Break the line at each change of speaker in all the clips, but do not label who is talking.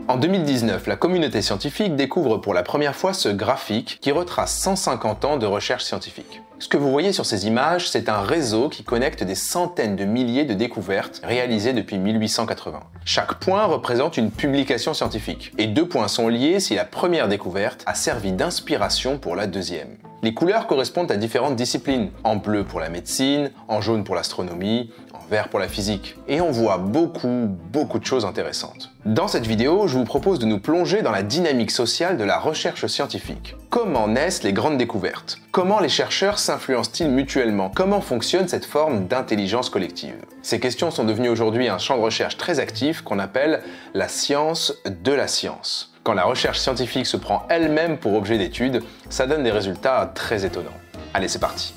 En 2019, la communauté scientifique découvre pour la première fois ce graphique qui retrace 150 ans de recherche scientifique. Ce que vous voyez sur ces images, c'est un réseau qui connecte des centaines de milliers de découvertes réalisées depuis 1880. Chaque point représente une publication scientifique, et 2 points sont liés si la première découverte a servi d'inspiration pour la deuxième. Les couleurs correspondent à différentes disciplines, en bleu pour la médecine, en jaune pour l'astronomie, en vert pour la physique. Et on voit beaucoup de choses intéressantes. Dans cette vidéo, je vous propose de nous plonger dans la dynamique sociale de la recherche scientifique. Comment naissent les grandes découvertes? Comment les chercheurs s'influencent-ils mutuellement? Comment fonctionne cette forme d'intelligence collective? Ces questions sont devenues aujourd'hui un champ de recherche très actif qu'on appelle la science de la science. Quand la recherche scientifique se prend elle-même pour objet d'étude, ça donne des résultats très étonnants. Allez, c'est parti!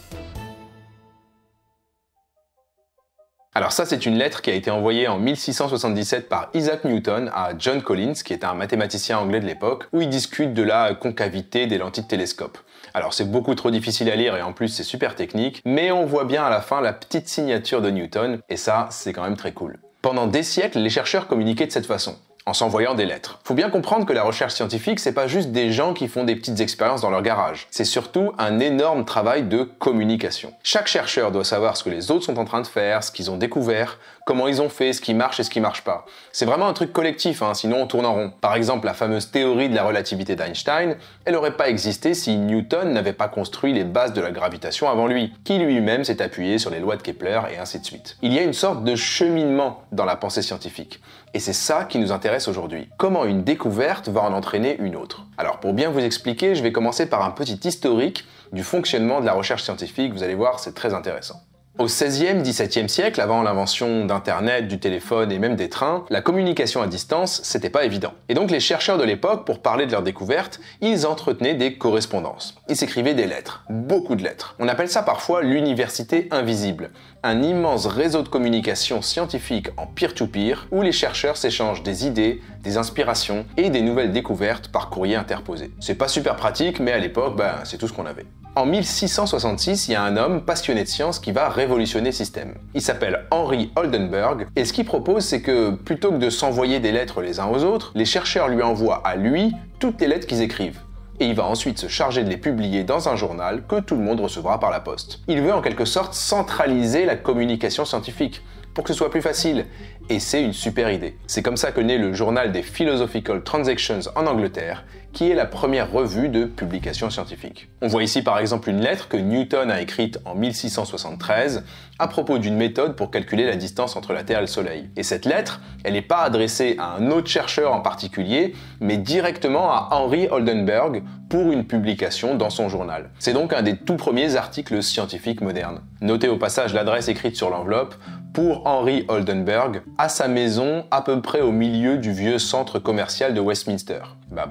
Alors ça, c'est une lettre qui a été envoyée en 1677 par Isaac Newton à John Collins, qui est un mathématicien anglais de l'époque, où il discute de la concavité des lentilles de télescope. Alors c'est beaucoup trop difficile à lire et en plus c'est super technique, mais on voit bien à la fin la petite signature de Newton, et ça, c'est quand même très cool. Pendant des siècles, les chercheurs communiquaient de cette façon, en s'envoyant des lettres. Faut bien comprendre que la recherche scientifique, c'est pas juste des gens qui font des petites expériences dans leur garage. C'est surtout un énorme travail de communication. Chaque chercheur doit savoir ce que les autres sont en train de faire, ce qu'ils ont découvert, comment ils ont fait, ce qui marche et ce qui marche pas. C'est vraiment un truc collectif, sinon on tourne en rond. Par exemple, la fameuse théorie de la relativité d'Einstein, elle n'aurait pas existé si Newton n'avait pas construit les bases de la gravitation avant lui, qui lui-même s'est appuyé sur les lois de Kepler et ainsi de suite. Il y a une sorte de cheminement dans la pensée scientifique. Et c'est ça qui nous intéresse aujourd'hui. Comment une découverte va en entraîner une autre? Alors pour bien vous expliquer, je vais commencer par un petit historique du fonctionnement de la recherche scientifique. Vous allez voir, c'est très intéressant. Au XVIe, XVIIe siècle, avant l'invention d'Internet, du téléphone et même des trains, la communication à distance, c'était pas évident. Et donc les chercheurs de l'époque, pour parler de leurs découvertes, ils entretenaient des correspondances. Ils s'écrivaient des lettres, beaucoup de lettres. On appelle ça parfois l'université invisible, un immense réseau de communication scientifique en peer-to-peer, où les chercheurs s'échangent des idées, des inspirations et des nouvelles découvertes par courrier interposé. C'est pas super pratique, mais à l'époque, c'est tout ce qu'on avait. En 1666, il y a un homme passionné de science qui va révolutionner le système. Il s'appelle Henry Oldenburg, et ce qu'il propose, c'est que plutôt que de s'envoyer des lettres les uns aux autres, les chercheurs lui envoient à lui toutes les lettres qu'ils écrivent. Et il va ensuite se charger de les publier dans un journal que tout le monde recevra par la poste. Il veut en quelque sorte centraliser la communication scientifique, pour que ce soit plus facile. Et c'est une super idée. C'est comme ça que naît le journal des Philosophical Transactions en Angleterre, qui est la première revue de publication scientifique. On voit ici par exemple une lettre que Newton a écrite en 1673 à propos d'une méthode pour calculer la distance entre la Terre et le Soleil. Et cette lettre, elle n'est pas adressée à un autre chercheur en particulier, mais directement à Henry Oldenburg pour une publication dans son journal. C'est donc un des tout premiers articles scientifiques modernes. Notez au passage l'adresse écrite sur l'enveloppe, pour Henry Oldenburg, à sa maison à peu près au milieu du vieux centre commercial de Westminster.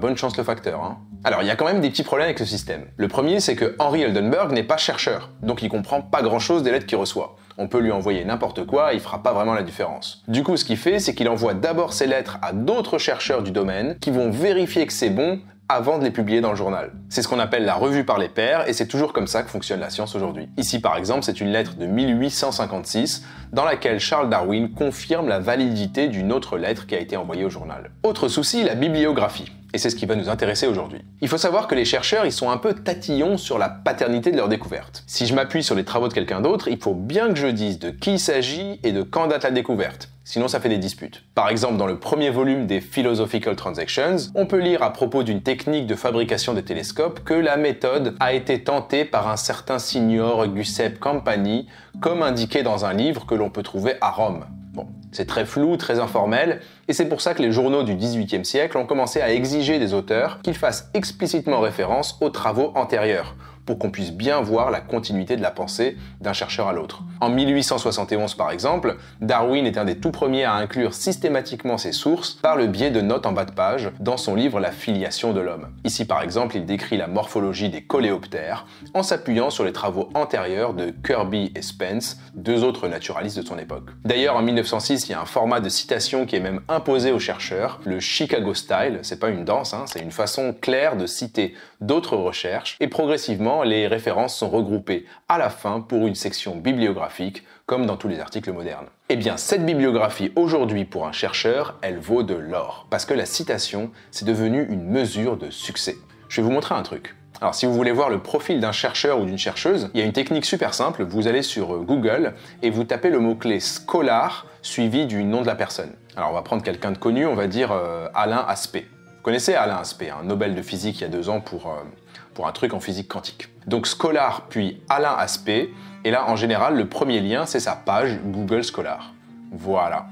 Bonne chance le facteur, Alors il y a quand même des petits problèmes avec ce système. Le premier, c'est que Henry Oldenburg n'est pas chercheur, donc il comprend pas grand chose des lettres qu'il reçoit. On peut lui envoyer n'importe quoi, il fera pas vraiment la différence. Du coup, ce qu'il fait, c'est qu'il envoie d'abord ses lettres à d'autres chercheurs du domaine qui vont vérifier que c'est bon avant de les publier dans le journal. C'est ce qu'on appelle la revue par les pairs, et c'est toujours comme ça que fonctionne la science aujourd'hui. Ici par exemple, c'est une lettre de 1856 dans laquelle Charles Darwin confirme la validité d'une autre lettre qui a été envoyée au journal. Autre souci, la bibliographie. Et c'est ce qui va nous intéresser aujourd'hui. Il faut savoir que les chercheurs, ils sont un peu tatillons sur la paternité de leur découverte. Si je m'appuie sur les travaux de quelqu'un d'autre, il faut bien que je dise de qui il s'agit et de quand date la découverte. Sinon ça fait des disputes. Par exemple, dans le premier volume des Philosophical Transactions, on peut lire à propos d'une technique de fabrication des télescopes que la méthode a été tentée par un certain signor Giuseppe Campani, comme indiqué dans un livre que l'on peut trouver à Rome. Bon, c'est très flou, très informel, et c'est pour ça que les journaux du XVIIIe siècle ont commencé à exiger des auteurs qu'ils fassent explicitement référence aux travaux antérieurs, pour qu'on puisse bien voir la continuité de la pensée d'un chercheur à l'autre. En 1871 par exemple, Darwin est un des tout premiers à inclure systématiquement ses sources par le biais de notes en bas de page dans son livre La filiation de l'homme. Ici par exemple, il décrit la morphologie des coléoptères en s'appuyant sur les travaux antérieurs de Kirby et Spence, deux autres naturalistes de son époque. D'ailleurs en 1906, il y a un format de citation qui est même imposé aux chercheurs, le Chicago Style, c'est pas une danse, c'est une façon claire de citer d'autres recherches, et progressivement les références sont regroupées à la fin pour une section bibliographique comme dans tous les articles modernes. Eh bien, cette bibliographie aujourd'hui pour un chercheur, elle vaut de l'or, parce que la citation, c'est devenu une mesure de succès. Je vais vous montrer un truc. Alors si vous voulez voir le profil d'un chercheur ou d'une chercheuse, il y a une technique super simple, vous allez sur Google et vous tapez le mot-clé Scholar suivi du nom de la personne. Alors on va prendre quelqu'un de connu, on va dire Alain Aspect. Vous connaissez Alain Aspect, un Nobel de physique il y a 2 ans pour un truc en physique quantique. Donc Scholar puis Alain Aspect, et là en général le premier lien c'est sa page Google Scholar. Voilà.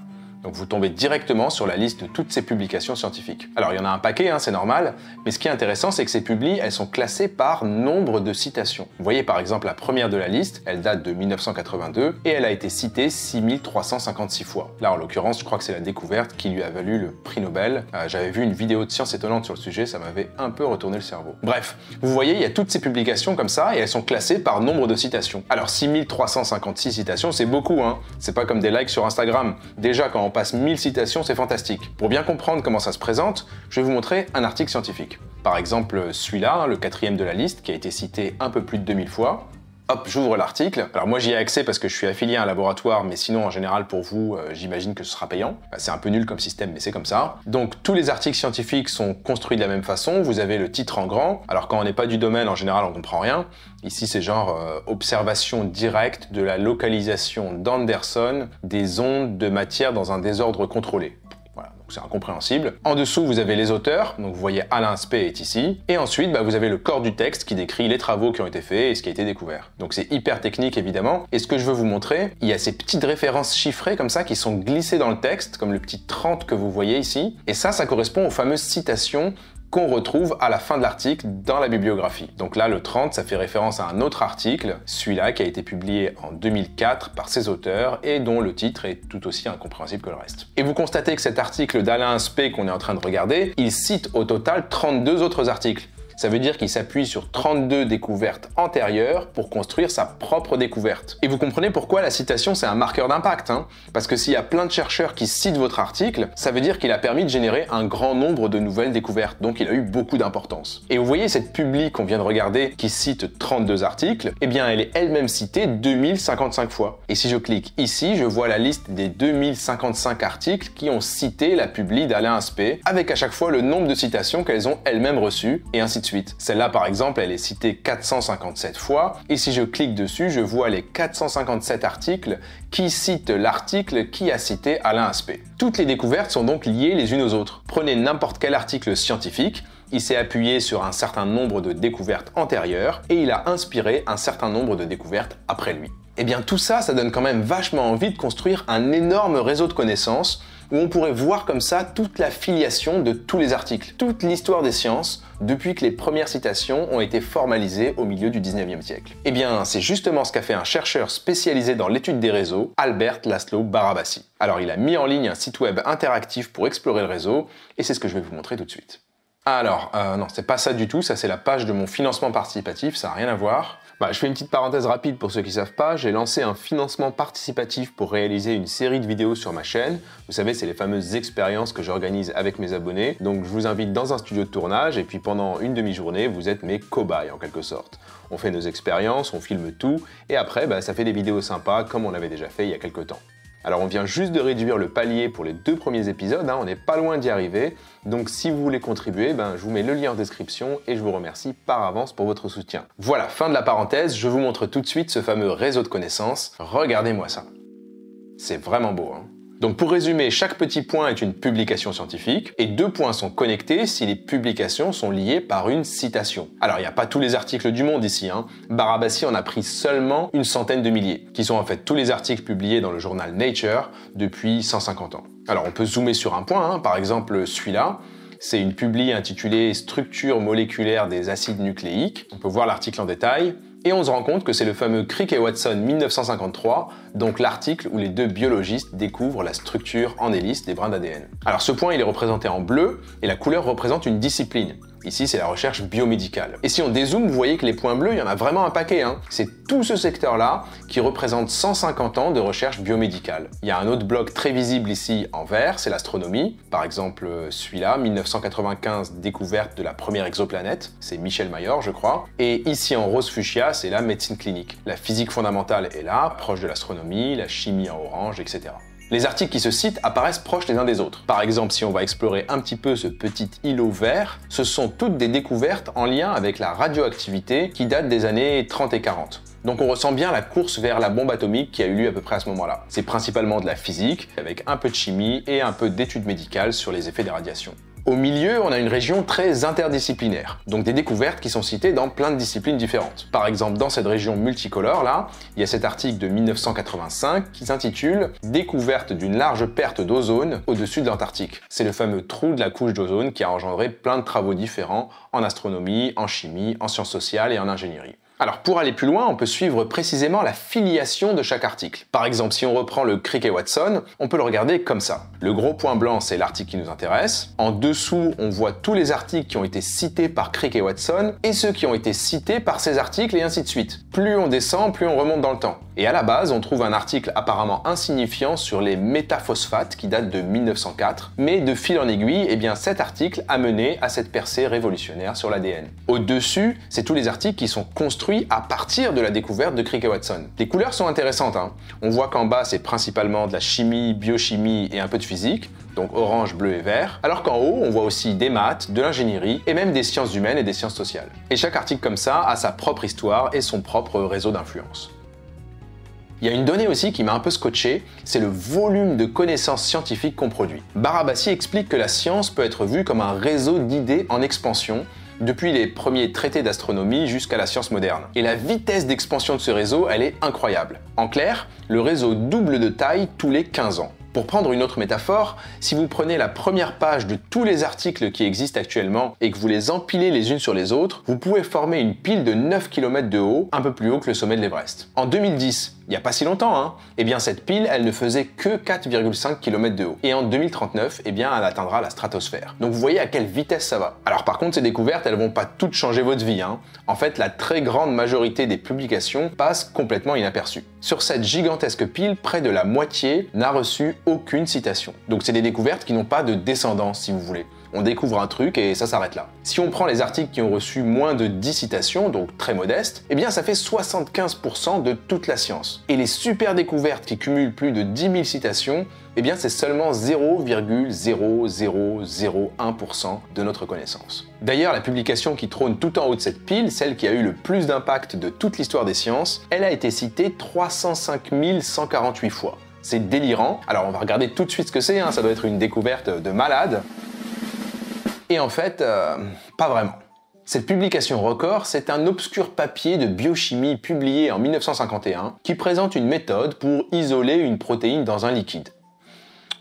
Donc vous tombez directement sur la liste de toutes ces publications scientifiques. Alors il y en a un paquet, c'est normal, mais ce qui est intéressant, c'est que ces publis, elles sont classées par nombre de citations. Vous voyez par exemple la première de la liste, elle date de 1982, et elle a été citée 6356 fois. Là en l'occurrence, je crois que c'est la découverte qui lui a valu le prix Nobel. J'avais vu une vidéo de Science étonnante sur le sujet, ça m'avait un peu retourné le cerveau. Bref, vous voyez, il y a toutes ces publications comme ça, et elles sont classées par nombre de citations. Alors 6356 citations, c'est beaucoup, c'est pas comme des likes sur Instagram. Déjà quand on passe 1000 citations, c'est fantastique. Pour bien comprendre comment ça se présente, je vais vous montrer un article scientifique. Par exemple, celui-là, le 4e de la liste, qui a été cité un peu plus de 2000 fois. Hop, j'ouvre l'article. Alors moi j'y ai accès parce que je suis affilié à un laboratoire, mais sinon en général pour vous, j'imagine que ce sera payant. C'est un peu nul comme système, mais c'est comme ça. Donc tous les articles scientifiques sont construits de la même façon. Vous avez le titre en grand. Alors quand on n'est pas du domaine, en général on comprend rien. Ici c'est genre observation directe de la localisation d'Anderson des ondes de matière dans un désordre contrôlé. Voilà, donc c'est incompréhensible. En dessous, vous avez les auteurs, donc vous voyez Alain Aspect est ici. Et ensuite, vous avez le corps du texte qui décrit les travaux qui ont été faits et ce qui a été découvert. Donc c'est hyper technique évidemment. Et ce que je veux vous montrer, il y a ces petites références chiffrées comme ça qui sont glissées dans le texte, comme le petit 30 que vous voyez ici. Et ça correspond aux fameuses citations qu'on retrouve à la fin de l'article dans la bibliographie. Donc là, le 30, ça fait référence à un autre article, celui-là qui a été publié en 2004 par ses auteurs et dont le titre est tout aussi incompréhensible que le reste. Et vous constatez que cet article d'Alain Aspect qu'on est en train de regarder, il cite au total 32 autres articles. Ça veut dire qu'il s'appuie sur 32 découvertes antérieures pour construire sa propre découverte. Et vous comprenez pourquoi la citation c'est un marqueur d'impact, parce que s'il y a plein de chercheurs qui citent votre article, ça veut dire qu'il a permis de générer un grand nombre de nouvelles découvertes, donc il a eu beaucoup d'importance. Et vous voyez cette publi qu'on vient de regarder qui cite 32 articles, eh bien elle est elle-même citée 2055 fois. Et si je clique ici, je vois la liste des 2055 articles qui ont cité la publi d'Alain Aspect, avec à chaque fois le nombre de citations qu'elles ont elles-mêmes reçues, et ainsi de suite. Celle-là, par exemple, elle est citée 457 fois, et si je clique dessus, je vois les 457 articles qui citent l'article qui a cité Alain Aspect. Toutes les découvertes sont donc liées les unes aux autres. Prenez n'importe quel article scientifique, il s'est appuyé sur un certain nombre de découvertes antérieures, et il a inspiré un certain nombre de découvertes après lui. Eh bien tout ça, ça donne quand même vachement envie de construire un énorme réseau de connaissances où on pourrait voir comme ça toute la filiation de tous les articles, toute l'histoire des sciences depuis que les premières citations ont été formalisées au milieu du 19e siècle. Eh bien, c'est justement ce qu'a fait un chercheur spécialisé dans l'étude des réseaux, Albert Laszlo Barabasi. Alors, il a mis en ligne un site web interactif pour explorer le réseau, et c'est ce que je vais vous montrer tout de suite. Alors, non, c'est pas ça du tout, ça c'est la page de mon financement participatif, ça n'a rien à voir. Je fais une petite parenthèse rapide pour ceux qui ne savent pas, j'ai lancé un financement participatif pour réaliser une série de vidéos sur ma chaîne. Vous savez, c'est les fameuses expériences que j'organise avec mes abonnés. Donc je vous invite dans un studio de tournage et puis pendant une demi-journée, vous êtes mes cobayes en quelque sorte. On fait nos expériences, on filme tout et après, ça fait des vidéos sympas comme on l'avait déjà fait il y a quelques temps. Alors on vient juste de réduire le palier pour les 2 premiers épisodes, on n'est pas loin d'y arriver, donc si vous voulez contribuer, je vous mets le lien en description et je vous remercie par avance pour votre soutien. Voilà, fin de la parenthèse, je vous montre tout de suite ce fameux réseau de connaissances, regardez-moi ça. C'est vraiment beau, Donc pour résumer, chaque petit point est une publication scientifique et 2 points sont connectés si les publications sont liées par une citation. Alors il n'y a pas tous les articles du monde ici, Barabasi en a pris seulement une centaine de milliers, qui sont en fait tous les articles publiés dans le journal Nature depuis 150 ans. Alors on peut zoomer sur un point, par exemple celui-là, c'est une publi intitulée « Structure moléculaire des acides nucléiques ». On peut voir l'article en détail. Et on se rend compte que c'est le fameux Crick et Watson 1953, donc l'article où les 2 biologistes découvrent la structure en hélice des brins d'ADN. Alors ce point il est représenté en bleu et la couleur représente une discipline. Ici, c'est la recherche biomédicale. Et si on dézoome, vous voyez que les points bleus, il y en a vraiment un paquet, hein. C'est tout ce secteur-là qui représente 150 ans de recherche biomédicale. Il y a un autre bloc très visible ici en vert, c'est l'astronomie. Par exemple, celui-là, 1995, découverte de la première exoplanète, c'est Michel Mayor, je crois. Et ici en rose fuchsia, c'est la médecine clinique. La physique fondamentale est là, proche de l'astronomie, la chimie en orange, etc. Les articles qui se citent apparaissent proches les uns des autres. Par exemple, si on va explorer un petit peu ce petit îlot vert, ce sont toutes des découvertes en lien avec la radioactivité qui datent des années 30 et 40. Donc on ressent bien la course vers la bombe atomique qui a eu lieu à peu près à ce moment-là. C'est principalement de la physique, avec un peu de chimie et un peu d'études médicales sur les effets des radiations. Au milieu, on a une région très interdisciplinaire, donc des découvertes qui sont citées dans plein de disciplines différentes. Par exemple, dans cette région multicolore là, il y a cet article de 1985 qui s'intitule « Découverte d'une large perte d'ozone au-dessus de l'Antarctique ». C'est le fameux trou de la couche d'ozone qui a engendré plein de travaux différents en astronomie, en chimie, en sciences sociales et en ingénierie. Alors pour aller plus loin, on peut suivre précisément la filiation de chaque article. Par exemple, si on reprend le Crick et Watson, on peut le regarder comme ça. Le gros point blanc, c'est l'article qui nous intéresse. En dessous, on voit tous les articles qui ont été cités par Crick et Watson et ceux qui ont été cités par ces articles et ainsi de suite. Plus on descend, plus on remonte dans le temps. Et à la base, on trouve un article apparemment insignifiant sur les métaphosphates qui date de 1904, mais de fil en aiguille, eh bien cet article a mené à cette percée révolutionnaire sur l'ADN. Au-dessus, c'est tous les articles qui sont construits à partir de la découverte de Crick et Watson. Les couleurs sont intéressantes, hein. On voit qu'en bas, c'est principalement de la chimie, biochimie et un peu de physique, donc orange, bleu et vert, alors qu'en haut, on voit aussi des maths, de l'ingénierie et même des sciences humaines et des sciences sociales. Et chaque article comme ça a sa propre histoire et son propre réseau d'influence. Il y a une donnée aussi qui m'a un peu scotché, c'est le volume de connaissances scientifiques qu'on produit. Barabasi explique que la science peut être vue comme un réseau d'idées en expansion, depuis les premiers traités d'astronomie jusqu'à la science moderne. Et la vitesse d'expansion de ce réseau, elle est incroyable. En clair, le réseau double de taille tous les 15 ans. Pour prendre une autre métaphore, si vous prenez la première page de tous les articles qui existent actuellement et que vous les empilez les unes sur les autres, vous pouvez former une pile de 9 km de haut, un peu plus haut que le sommet de l'Everest. En 2010, il n'y a pas si longtemps, hein, eh bien cette pile, elle ne faisait que 4,5 km de haut. Et en 2039, eh bien elle atteindra la stratosphère. Donc vous voyez à quelle vitesse ça va. Alors par contre, ces découvertes, elles vont pas toutes changer votre vie, hein. En fait, la très grande majorité des publications passent complètement inaperçues. Sur cette gigantesque pile, près de la moitié n'a reçu aucune citation. Donc c'est des découvertes qui n'ont pas de descendance, si vous voulez. On découvre un truc et ça s'arrête là. Si on prend les articles qui ont reçu moins de 10 citations, donc très modestes, eh bien ça fait 75% de toute la science. Et les super découvertes qui cumulent plus de 10 000 citations, eh bien c'est seulement 0,0001% de notre connaissance. D'ailleurs, la publication qui trône tout en haut de cette pile, celle qui a eu le plus d'impact de toute l'histoire des sciences, elle a été citée 305 148 fois. C'est délirant. Alors on va regarder tout de suite ce que c'est, hein. Ça doit être une découverte de malade. Et en fait, pas vraiment. Cette publication record, c'est un obscur papier de biochimie publié en 1951 qui présente une méthode pour isoler une protéine dans un liquide.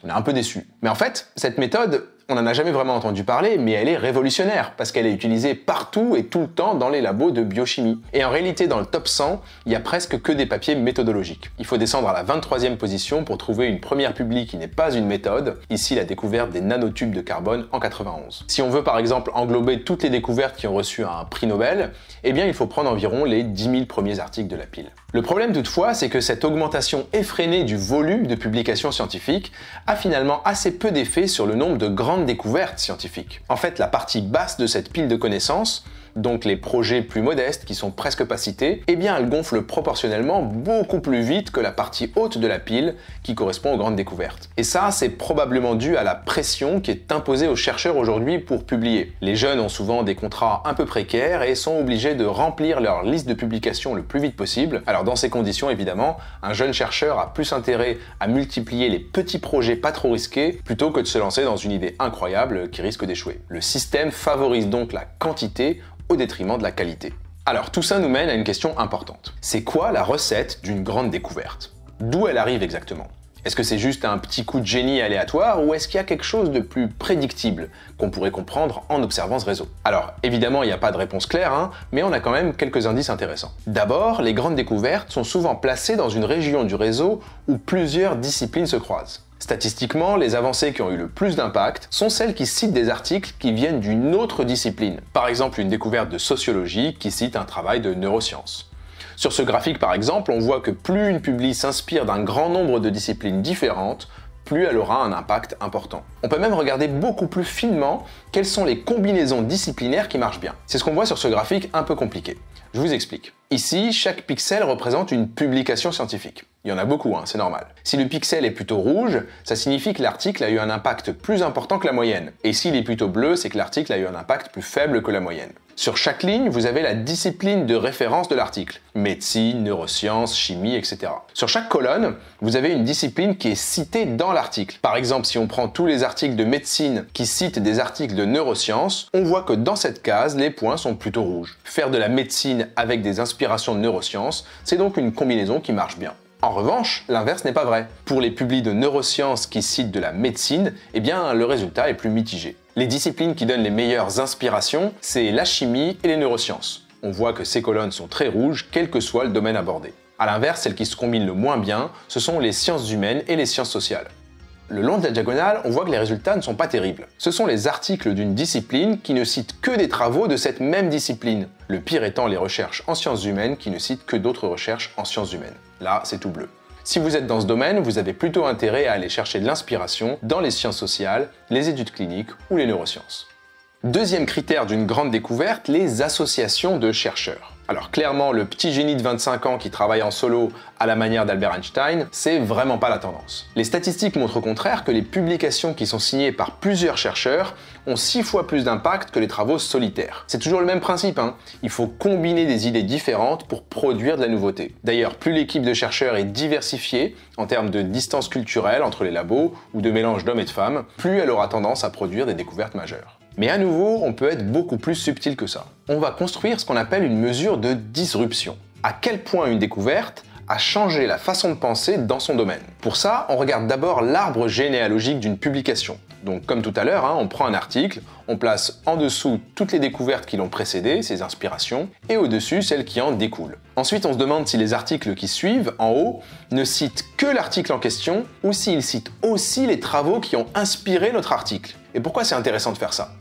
On est un peu déçu. Mais en fait, cette méthode, on n'en a jamais vraiment entendu parler, mais elle est révolutionnaire parce qu'elle est utilisée partout et tout le temps dans les labos de biochimie. Et en réalité, dans le top 100, il n'y a presque que des papiers méthodologiques. Il faut descendre à la 23e position pour trouver une première publi qui n'est pas une méthode, ici la découverte des nanotubes de carbone en 91. Si on veut par exemple englober toutes les découvertes qui ont reçu un prix Nobel, eh bien il faut prendre environ les 10 000 premiers articles de la pile. Le problème toutefois, c'est que cette augmentation effrénée du volume de publications scientifiques a finalement assez peu d'effet sur le nombre de grandes découvertes scientifiques. En fait, la partie basse de cette pile de connaissances, donc les projets plus modestes qui sont presque pas cités, eh bien elle gonfle proportionnellement beaucoup plus vite que la partie haute de la pile qui correspond aux grandes découvertes. Et ça, c'est probablement dû à la pression qui est imposée aux chercheurs aujourd'hui pour publier. Les jeunes ont souvent des contrats un peu précaires et sont obligés de remplir leur liste de publications le plus vite possible. Alors dans ces conditions, évidemment, un jeune chercheur a plus intérêt à multiplier les petits projets pas trop risqués plutôt que de se lancer dans une idée incroyable qui risque d'échouer. Le système favorise donc la quantité au détriment de la qualité. Alors tout ça nous mène à une question importante. C'est quoi la recette d'une grande découverte? D'où elle arrive exactement? Est-ce que c'est juste un petit coup de génie aléatoire ou est-ce qu'il y a quelque chose de plus prédictible qu'on pourrait comprendre en observant ce réseau? Alors évidemment il n'y a pas de réponse claire, hein, mais on a quand même quelques indices intéressants. D'abord, les grandes découvertes sont souvent placées dans une région du réseau où plusieurs disciplines se croisent. Statistiquement, les avancées qui ont eu le plus d'impact sont celles qui citent des articles qui viennent d'une autre discipline. Par exemple, une découverte de sociologie qui cite un travail de neurosciences. Sur ce graphique par exemple, on voit que plus une publi s'inspire d'un grand nombre de disciplines différentes, plus elle aura un impact important. On peut même regarder beaucoup plus finement quelles sont les combinaisons disciplinaires qui marchent bien. C'est ce qu'on voit sur ce graphique un peu compliqué. Je vous explique. Ici, chaque pixel représente une publication scientifique. Il y en a beaucoup, c'est normal. Si le pixel est plutôt rouge, ça signifie que l'article a eu un impact plus important que la moyenne. Et s'il est plutôt bleu, c'est que l'article a eu un impact plus faible que la moyenne. Sur chaque ligne, vous avez la discipline de référence de l'article. Médecine, neurosciences, chimie, etc. Sur chaque colonne, vous avez une discipline qui est citée dans l'article. Par exemple, si on prend tous les articles de médecine qui citent des articles de neurosciences, on voit que dans cette case, les points sont plutôt rouges. Faire de la médecine avec des inspirations de neurosciences, c'est donc une combinaison qui marche bien. En revanche, l'inverse n'est pas vrai. Pour les publis de neurosciences qui citent de la médecine, eh bien, le résultat est plus mitigé. Les disciplines qui donnent les meilleures inspirations, c'est la chimie et les neurosciences. On voit que ces colonnes sont très rouges, quel que soit le domaine abordé. A l'inverse, celles qui se combinent le moins bien, ce sont les sciences humaines et les sciences sociales. Le long de la diagonale, on voit que les résultats ne sont pas terribles. Ce sont les articles d'une discipline qui ne citent que des travaux de cette même discipline. Le pire étant les recherches en sciences humaines qui ne citent que d'autres recherches en sciences humaines. Là, c'est tout bleu. Si vous êtes dans ce domaine, vous avez plutôt intérêt à aller chercher de l'inspiration dans les sciences sociales, les études cliniques ou les neurosciences. Deuxième critère d'une grande découverte, les associations de chercheurs. Alors clairement, le petit génie de 25 ans qui travaille en solo à la manière d'Albert Einstein, c'est vraiment pas la tendance. Les statistiques montrent au contraire que les publications qui sont signées par plusieurs chercheurs ont 6 fois plus d'impact que les travaux solitaires. C'est toujours le même principe, il faut combiner des idées différentes pour produire de la nouveauté. D'ailleurs, plus l'équipe de chercheurs est diversifiée en termes de distance culturelle entre les labos ou de mélange d'hommes et de femmes, plus elle aura tendance à produire des découvertes majeures. Mais à nouveau, on peut être beaucoup plus subtil que ça. On va construire ce qu'on appelle une mesure de disruption. À quel point une découverte a changé la façon de penser dans son domaine. Pour ça, on regarde d'abord l'arbre généalogique d'une publication. Donc comme tout à l'heure, on prend un article, on place en dessous toutes les découvertes qui l'ont précédé, ses inspirations, et au-dessus celles qui en découlent. Ensuite, on se demande si les articles qui suivent, en haut, ne citent que l'article en question, ou s'ils citent aussi les travaux qui ont inspiré notre article. Et pourquoi c'est intéressant de faire ça ?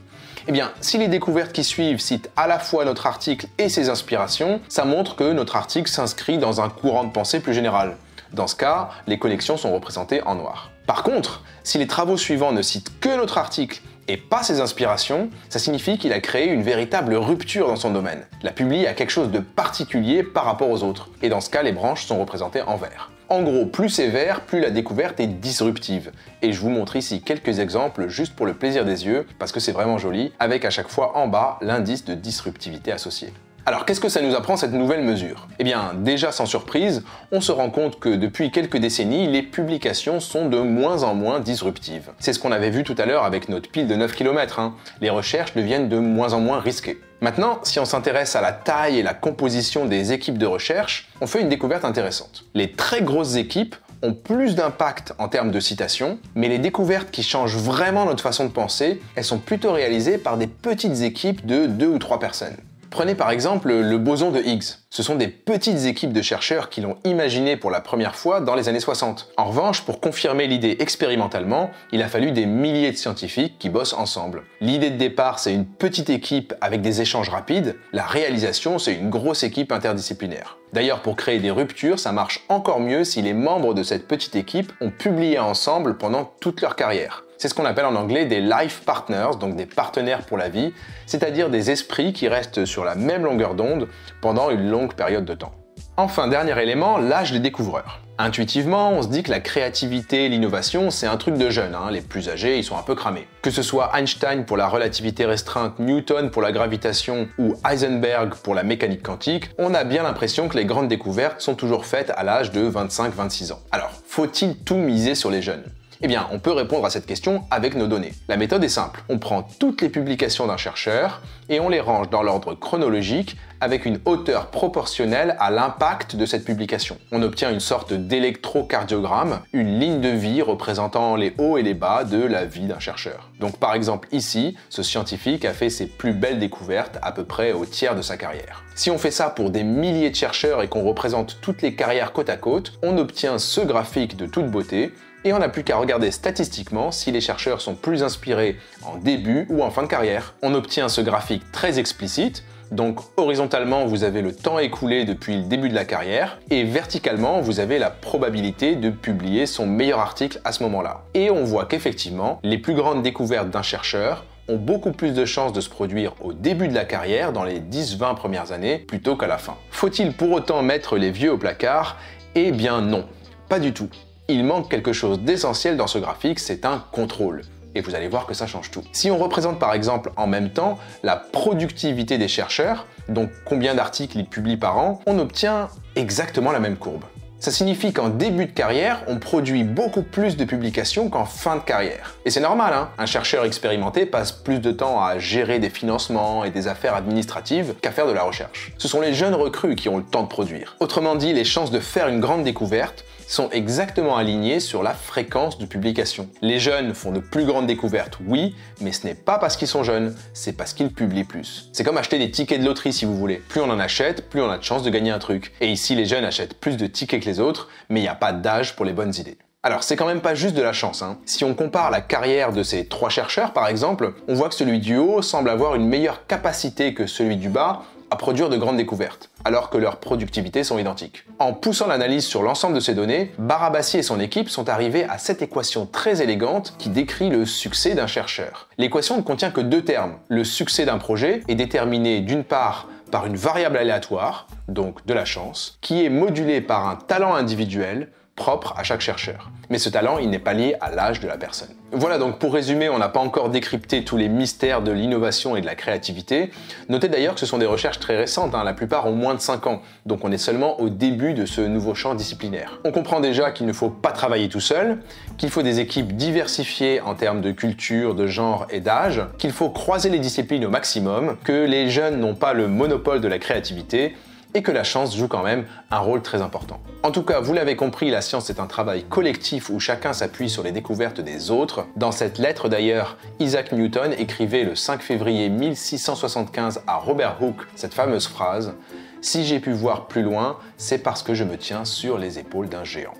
Eh bien, si les découvertes qui suivent citent à la fois notre article et ses inspirations, ça montre que notre article s'inscrit dans un courant de pensée plus général. Dans ce cas, les connexions sont représentées en noir. Par contre, si les travaux suivants ne citent que notre article et pas ses inspirations, ça signifie qu'il a créé une véritable rupture dans son domaine. La publi a quelque chose de particulier par rapport aux autres, et dans ce cas, les branches sont représentées en vert. En gros, plus c'est vert, plus la découverte est disruptive. Et je vous montre ici quelques exemples juste pour le plaisir des yeux, parce que c'est vraiment joli, avec à chaque fois en bas l'indice de disruptivité associé. Alors qu'est-ce que ça nous apprend cette nouvelle mesure? Eh bien déjà sans surprise, on se rend compte que depuis quelques décennies, les publications sont de moins en moins disruptives. C'est ce qu'on avait vu tout à l'heure avec notre pile de 9 km, Les recherches deviennent de moins en moins risquées. Maintenant, si on s'intéresse à la taille et la composition des équipes de recherche, on fait une découverte intéressante. Les très grosses équipes ont plus d'impact en termes de citations, mais les découvertes qui changent vraiment notre façon de penser, elles sont plutôt réalisées par des petites équipes de 2 ou 3 personnes. Prenez par exemple le boson de Higgs. Ce sont des petites équipes de chercheurs qui l'ont imaginé pour la première fois dans les années 60. En revanche, pour confirmer l'idée expérimentalement, il a fallu des milliers de scientifiques qui bossent ensemble. L'idée de départ, c'est une petite équipe avec des échanges rapides. La réalisation, c'est une grosse équipe interdisciplinaire. D'ailleurs, pour créer des ruptures, ça marche encore mieux si les membres de cette petite équipe ont publié ensemble pendant toute leur carrière. C'est ce qu'on appelle en anglais des life partners, donc des partenaires pour la vie, c'est-à-dire des esprits qui restent sur la même longueur d'onde pendant une longue période de temps. Enfin, dernier élément, l'âge des découvreurs. Intuitivement, on se dit que la créativité et l'innovation, c'est un truc de jeunes, les plus âgés, ils sont un peu cramés. Que ce soit Einstein pour la relativité restreinte, Newton pour la gravitation ou Heisenberg pour la mécanique quantique, on a bien l'impression que les grandes découvertes sont toujours faites à l'âge de 25-26 ans. Alors, faut-il tout miser sur les jeunes ? Eh bien, on peut répondre à cette question avec nos données. La méthode est simple. On prend toutes les publications d'un chercheur et on les range dans l'ordre chronologique avec une hauteur proportionnelle à l'impact de cette publication. On obtient une sorte d'électrocardiogramme, une ligne de vie représentant les hauts et les bas de la vie d'un chercheur. Donc par exemple ici, ce scientifique a fait ses plus belles découvertes à peu près au tiers de sa carrière. Si on fait ça pour des milliers de chercheurs et qu'on représente toutes les carrières côte à côte, on obtient ce graphique de toute beauté Et on n'a plus qu'à regarder statistiquement si les chercheurs sont plus inspirés en début ou en fin de carrière. On obtient ce graphique très explicite. Donc horizontalement, vous avez le temps écoulé depuis le début de la carrière et verticalement, vous avez la probabilité de publier son meilleur article à ce moment-là. Et on voit qu'effectivement, les plus grandes découvertes d'un chercheur ont beaucoup plus de chances de se produire au début de la carrière, dans les 10-20 premières années, plutôt qu'à la fin. Faut-il pour autant mettre les vieux au placard? Eh bien non, pas du tout. Il manque quelque chose d'essentiel dans ce graphique, c'est un contrôle. Et vous allez voir que ça change tout. Si on représente par exemple en même temps la productivité des chercheurs, donc combien d'articles ils publient par an, on obtient exactement la même courbe. Ça signifie qu'en début de carrière, on produit beaucoup plus de publications qu'en fin de carrière. Et c'est normal, hein? Un chercheur expérimenté passe plus de temps à gérer des financements et des affaires administratives qu'à faire de la recherche. Ce sont les jeunes recrues qui ont le temps de produire. Autrement dit, les chances de faire une grande découverte sont exactement alignées sur la fréquence de publication. Les jeunes font de plus grandes découvertes, oui, mais ce n'est pas parce qu'ils sont jeunes, c'est parce qu'ils publient plus. C'est comme acheter des tickets de loterie si vous voulez. Plus on en achète, plus on a de chances de gagner un truc. Et ici, les jeunes achètent plus de tickets que les autres, mais il n'y a pas d'âge pour les bonnes idées. Alors, c'est quand même pas juste de la chance, hein. Si on compare la carrière de ces 3 chercheurs, par exemple, on voit que celui du haut semble avoir une meilleure capacité que celui du bas à produire de grandes découvertes, alors que leurs productivités sont identiques. En poussant l'analyse sur l'ensemble de ces données, Barabasi et son équipe sont arrivés à cette équation très élégante qui décrit le succès d'un chercheur. L'équation ne contient que 2 termes. Le succès d'un projet est déterminé d'une part par une variable aléatoire, donc de la chance, qui est modulée par un talent individuel propre à chaque chercheur. Mais ce talent, il n'est pas lié à l'âge de la personne. Voilà, donc pour résumer, on n'a pas encore décrypté tous les mystères de l'innovation et de la créativité. Notez d'ailleurs que ce sont des recherches très récentes, hein, la plupart ont moins de 5 ans, donc on est seulement au début de ce nouveau champ disciplinaire. On comprend déjà qu'il ne faut pas travailler tout seul, qu'il faut des équipes diversifiées en termes de culture, de genre et d'âge, qu'il faut croiser les disciplines au maximum, que les jeunes n'ont pas le monopole de la créativité, et que la chance joue quand même un rôle très important. En tout cas, vous l'avez compris, la science est un travail collectif où chacun s'appuie sur les découvertes des autres. Dans cette lettre d'ailleurs, Isaac Newton écrivait le 5 février 1675 à Robert Hooke cette fameuse phrase « Si j'ai pu voir plus loin, c'est parce que je me tiens sur les épaules d'un géant ».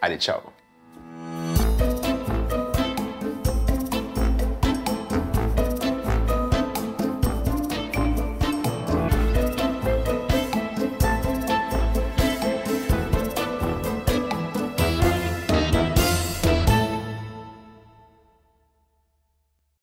Allez, ciao!